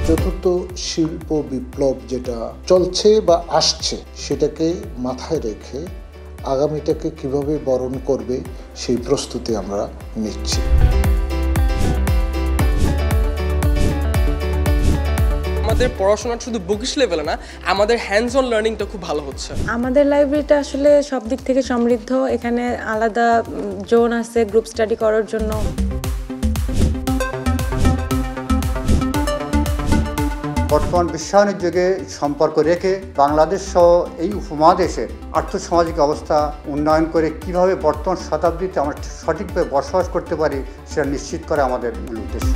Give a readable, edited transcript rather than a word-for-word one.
চতুর্থ শিল্প বিপ্লব যেটা চলছে বা আসছে সেটাকে মাথায় রেখে আগামীটাকে কিভাবে বরণ করবে সেই প্রস্তুতি আমরা নিচ্ছি। আমাদের পড়াশোনা শুধু বুকিশ লেভেলে না, আমাদের হ্যান্ডস অন লার্নিংটা খুব ভালো হচ্ছে। আমাদের লাইব্রেরিটা আসলে সব দিক থেকে সমৃদ্ধ। এখানে আলাদা জোন আছে গ্রুপ স্টাডি করার জন্য। বর্তমান বিশ্বায়নের যুগে সম্পর্ক রেখে বাংলাদেশ সহ এই উপমহাদেশের আর্থসামাজিক অবস্থা উন্নয়ন করে কিভাবে বর্তমান শতাব্দীতে আমরা সঠিকভাবে বসবাস করতে পারি সেটা নিশ্চিত করা আমাদের মূল উদ্দেশ্য।